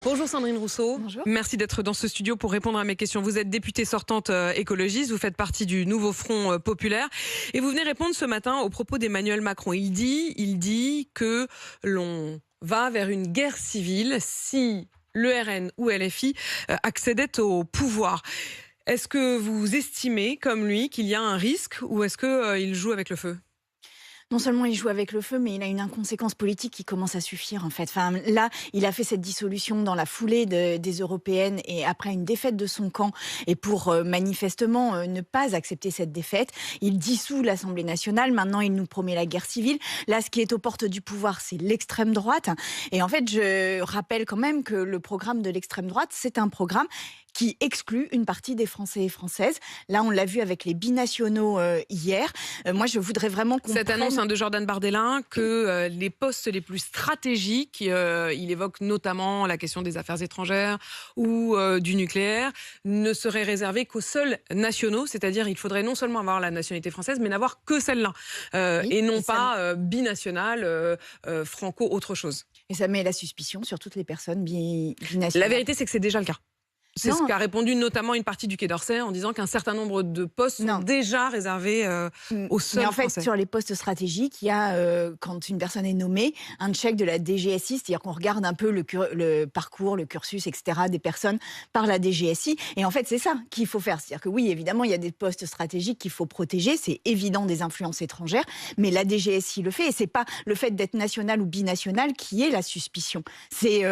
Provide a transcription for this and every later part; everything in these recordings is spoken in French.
Bonjour Sandrine Rousseau. Bonjour. Merci d'être dans ce studio pour répondre à mes questions. Vous êtes députée sortante écologiste, vous faites partie du nouveau Front populaire et vous venez répondre ce matin aux propos d'Emmanuel Macron. Il dit que l'on va vers une guerre civile si le RN ou LFI accédait au pouvoir. Est-ce que vous estimez, comme lui, qu'il y a un risque ou est-ce qu'il joue avec le feu ? Non seulement il joue avec le feu, mais il a une inconséquence politique qui commence à suffire en fait. Enfin, là, il a fait cette dissolution dans la foulée des européennes et après une défaite de son camp. Et pour manifestement ne pas accepter cette défaite, il dissout l'Assemblée nationale. Maintenant, il nous promet la guerre civile. Là, ce qui est aux portes du pouvoir, c'est l'extrême droite. Et en fait, je rappelle quand même que le programme de l'extrême droite, c'est un programme qui exclut une partie des Français et Françaises. Là, on l'a vu avec les binationaux hier. Moi, je voudrais vraiment qu'on Cette annonce de Jordan Bardella que les postes les plus stratégiques, il évoque notamment la question des affaires étrangères ou du nucléaire, ne seraient réservés qu'aux seuls nationaux, c'est-à-dire il faudrait non seulement avoir la nationalité française, mais n'avoir que celle-là, et non pas binationale, franco, autre chose. Et ça met la suspicion sur toutes les personnes binationales. La vérité, c'est que c'est déjà le cas. C'est ce qu'a répondu notamment une partie du Quai d'Orsay en disant qu'un certain nombre de postes sont déjà réservés aux seuls Mais en fait, Français. sur les postes stratégiques, il y a, quand une personne est nommée, un check de la DGSI, c'est-à-dire qu'on regarde un peu le parcours, le cursus, etc. des personnes par la DGSI. Et en fait, c'est ça qu'il faut faire. C'est-à-dire que oui, évidemment, il y a des postes stratégiques qu'il faut protéger. C'est évident des influences étrangères. Mais la DGSI le fait. Et c'est pas le fait d'être national ou binational qui est la suspicion. C'est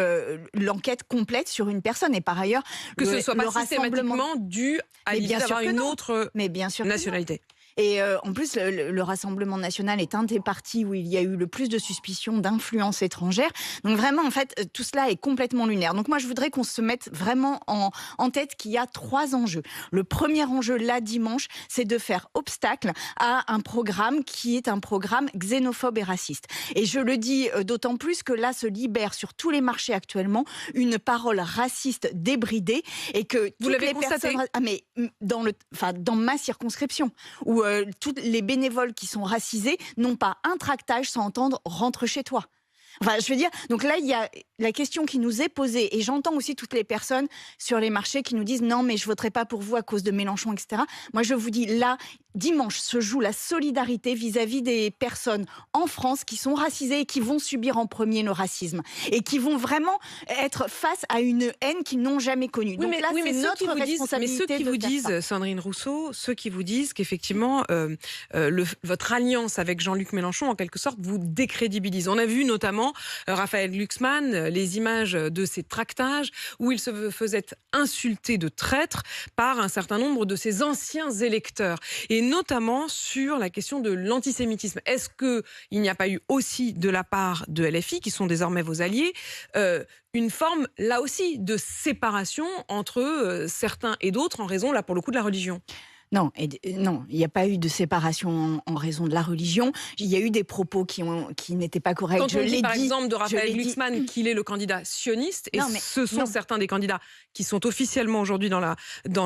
l'enquête complète sur une personne. Et par ailleurs, que ce ne soit pas systématiquement dû à l'idée d'avoir une autre nationalité. Et en plus, le Rassemblement national est un des partis où il y a eu le plus de suspicions d'influence étrangère. Donc vraiment, en fait, tout cela est complètement lunaire. Donc moi, je voudrais qu'on se mette vraiment en tête qu'il y a 3 enjeux. Le premier enjeu, là, dimanche, c'est de faire obstacle à un programme qui est un programme xénophobe et raciste. Et je le dis d'autant plus que là se libère sur tous les marchés actuellement une parole raciste débridée et que vous l'avez constaté dans ma circonscription où tous les bénévoles qui sont racisés n'ont pas un tractage sans entendre « rentre chez toi ». Enfin, je veux dire, donc là, il y a la question qui nous est posée, et j'entends aussi toutes les personnes sur les marchés qui nous disent « non, mais je voterai pas pour vous à cause de Mélenchon, etc. » Moi, je vous dis, là, dimanche se joue la solidarité vis-à-vis des personnes en France qui sont racisées et qui vont subir en premier le racisme, et qui vont vraiment être face à une haine qu'ils n'ont jamais connue. Oui, donc là, c'est notre responsabilité. Mais ceux qui vous disent, Sandrine Rousseau, ceux qui vous disent qu'effectivement, votre alliance avec Jean-Luc Mélenchon, en quelque sorte, vous décrédibilise. On a vu notamment Raphaël Glucksmann, les images de ses tractages où il se faisait insulter de traître par un certain nombre de ses anciens électeurs, et notamment sur la question de l'antisémitisme. Est-ce qu'il n'y a pas eu aussi de la part de LFI, qui sont désormais vos alliés, une forme, là aussi, de séparation entre certains et d'autres en raison, là, pour le coup, de la religion ? Non, il n'y a pas eu de séparation en raison de la religion. Il y a eu des propos qui n'étaient pas corrects. Quand on dit par exemple de Raphaël Glucksmann qu'il est le candidat sioniste, et ce sont certains des candidats qui sont officiellement aujourd'hui dans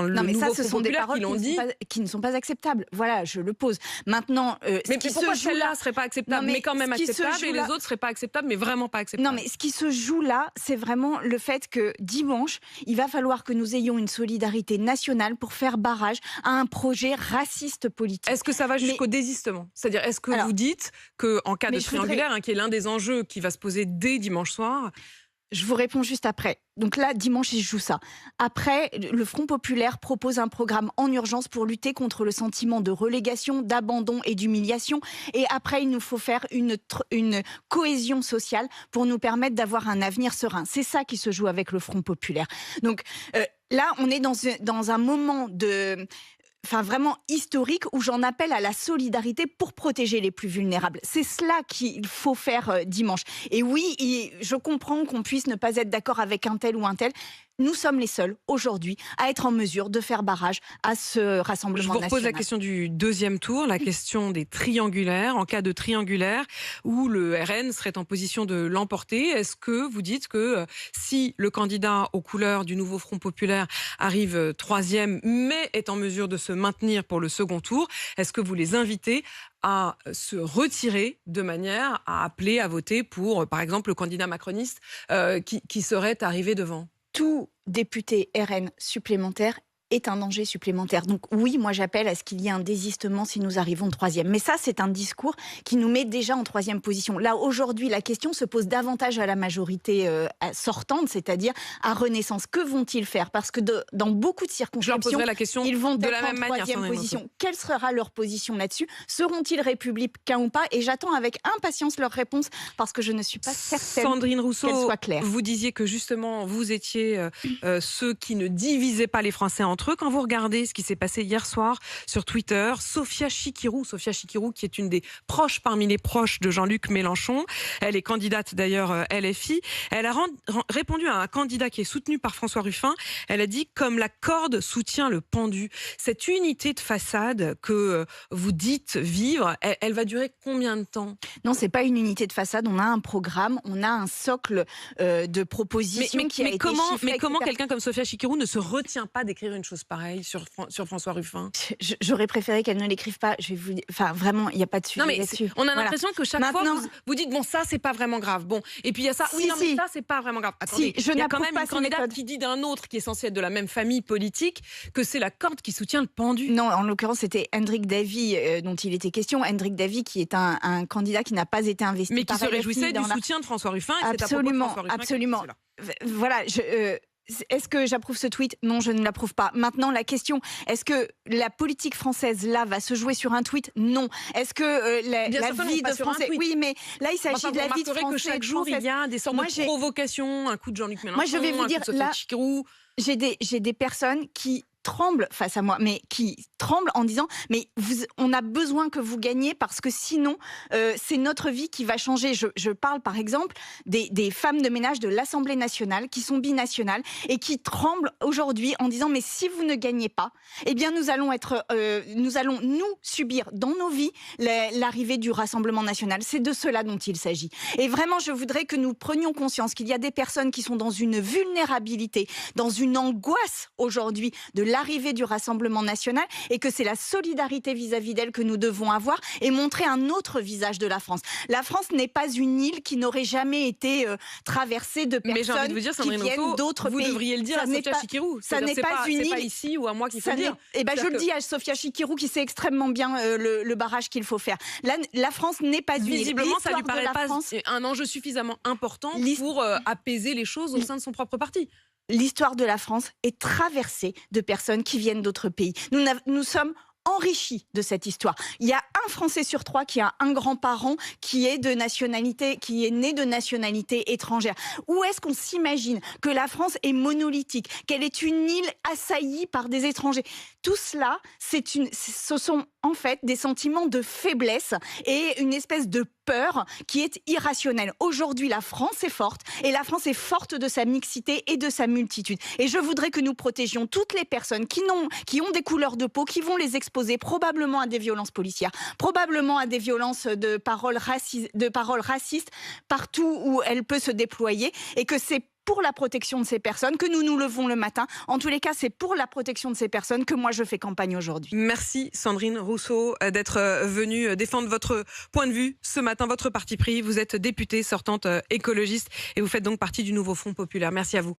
le nouveau Front populaire qui l'ont dit, qui ne sont pas acceptables. Voilà, je le pose. Maintenant, mais pourquoi celle-là ne serait pas acceptable, mais quand même acceptable, et les autres ne seraient pas acceptables, mais vraiment pas acceptables? Non, mais ce qui se joue là, c'est vraiment le fait que dimanche, il va falloir que nous ayons une solidarité nationale pour faire barrage à un projet raciste politique. Est-ce que ça va jusqu'au désistement ? C'est-à-dire, est-ce que vous dites qu'en cas de triangulaire, qui est l'un des enjeux qui va se poser dès dimanche soir... Je vous réponds juste après. Donc là, dimanche, il joue ça. Après, le Front populaire propose un programme en urgence pour lutter contre le sentiment de relégation, d'abandon et d'humiliation. Et après, il nous faut faire une cohésion sociale pour nous permettre d'avoir un avenir serein. C'est ça qui se joue avec le Front populaire. Donc là, on est dans un moment vraiment historique où j'en appelle à la solidarité pour protéger les plus vulnérables. C'est cela qu'il faut faire dimanche. Et oui, je comprends qu'on puisse ne pas être d'accord avec un tel ou un tel. Nous sommes les seuls, aujourd'hui, à être en mesure de faire barrage à ce rassemblement national. Je vous repose la question du deuxième tour, la question des triangulaires. En cas de triangulaire où le RN serait en position de l'emporter, est-ce que vous dites que si le candidat aux couleurs du nouveau Front populaire arrive troisième, mais est en mesure de se maintenir pour le second tour, est-ce que vous les invitez à se retirer de manière à appeler à voter pour, par exemple, le candidat macroniste qui serait arrivé devant? Tout député RN supplémentaire est un danger supplémentaire. Donc oui, moi j'appelle à ce qu'il y ait un désistement si nous arrivons 3e. Mais ça, c'est un discours qui nous met déjà en 3e position. Là, aujourd'hui, la question se pose davantage à la majorité sortante, c'est-à-dire à Renaissance. Que vont-ils faire? Parce que dans beaucoup de circonscriptions, la question ils vont de être la même en manière, 3e position. Quelle sera leur position là-dessus? Seront-ils républicains ou pas? Et j'attends avec impatience leur réponse parce que je ne suis pas certaine Sandrine Rousseau, qu'elle soit claire. vous disiez que justement, vous étiez ceux qui ne divisaient pas les Français entre eux. Quand vous regardez ce qui s'est passé hier soir sur Twitter, Sophia Chikirou qui est une des proches parmi les proches de Jean-Luc Mélenchon, elle est candidate d'ailleurs LFI, elle a répondu à un candidat qui est soutenu par François Ruffin, elle a dit « comme la corde soutient le pendu ». Cette unité de façade que vous dites vivre, elle va durer combien de temps? Non, c'est pas une unité de façade, on a un programme, on a un socle de propositions qui a été chiffré, mais comment quelqu'un comme Sophia Chikirou ne se retient pas d'écrire une chose pareille sur François Ruffin? J'aurais préféré qu'elle ne l'écrive pas. Enfin, vraiment, il n'y a pas de sujet là-dessus. On a l'impression que chaque fois, vous dites, bon, ça, c'est pas vraiment grave. Bon, et puis il y a ça, mais ça, c'est pas vraiment grave. Attendez, il y a quand même une candidate qui dit d'un autre, qui est censé être de la même famille politique, que c'est la corde qui soutient le pendu. Non, en l'occurrence, c'était Hendrik Davy dont il était question. Hendrik Davy, qui est un candidat qui n'a pas été investi mais qui par se LFI réjouissait du soutien de François Ruffin. Et absolument, absolument. Voilà, est-ce que j'approuve ce tweet? Non, je ne l'approuve pas. Maintenant, la question, est-ce que la politique française, là, va se jouer sur un tweet? Non. Est-ce que la vie de Français... Oui, mais là, il s'agit de la vie de Français. Que chaque jour, il y a des sortes de provocations, un coup de Jean-Luc Mélenchon, moi, je vais vous dire, là, j'ai des personnes qui tremblent face à moi, mais qui tremblent en disant mais on a besoin que vous gagniez parce que sinon c'est notre vie qui va changer. Je parle par exemple des femmes de ménage de l'Assemblée nationale qui sont binationales et qui tremblent aujourd'hui en disant mais si vous ne gagnez pas, eh bien nous allons nous subir dans nos vies l'arrivée du Rassemblement national. C'est de cela dont il s'agit. Et vraiment, je voudrais que nous prenions conscience qu'il y a des personnes qui sont dans une vulnérabilité, dans une angoisse aujourd'hui de l'arrivée du Rassemblement national et que c'est la solidarité vis-à-vis d'elle que nous devons avoir et montrer un autre visage de la France. La France n'est pas une île qui n'aurait jamais été traversée de personnes qui viennent d'autres pays. Vous devriez le dire à Sophia Chikirou. Ça n'est pas une île. C'est pas ici ou à moi qu'il faut le dire. Eh ben, je le dis à Sophia Chikirou qui sait extrêmement bien le barrage qu'il faut faire. La France n'est pas une île. Visiblement, ça ne lui paraît pas un enjeu suffisamment important pour apaiser les choses au sein de son propre parti. L'histoire de la France est traversée de personnes qui viennent d'autres pays. Nous sommes enrichis de cette histoire. Il y a un Français sur 3 qui a un grand-parent qui est né de nationalité étrangère. Où est-ce qu'on s'imagine que la France est monolithique, qu'elle est une île assaillie par des étrangers? Tout cela, ce sont en fait des sentiments de faiblesse et une espèce de peur qui est irrationnelle. Aujourd'hui, la France est forte et la France est forte de sa mixité et de sa multitude. Et je voudrais que nous protégions toutes les personnes qui ont des couleurs de peau, qui vont les exposer probablement à des violences policières, probablement à des violences de paroles racistes partout où elle peut se déployer et que c'est pour la protection de ces personnes que nous nous levons le matin. En tous les cas, c'est pour la protection de ces personnes que moi je fais campagne aujourd'hui. Merci Sandrine Rousseau d'être venue défendre votre point de vue ce matin, votre parti pris. Vous êtes députée sortante écologiste et vous faites donc partie du nouveau Front populaire. Merci à vous.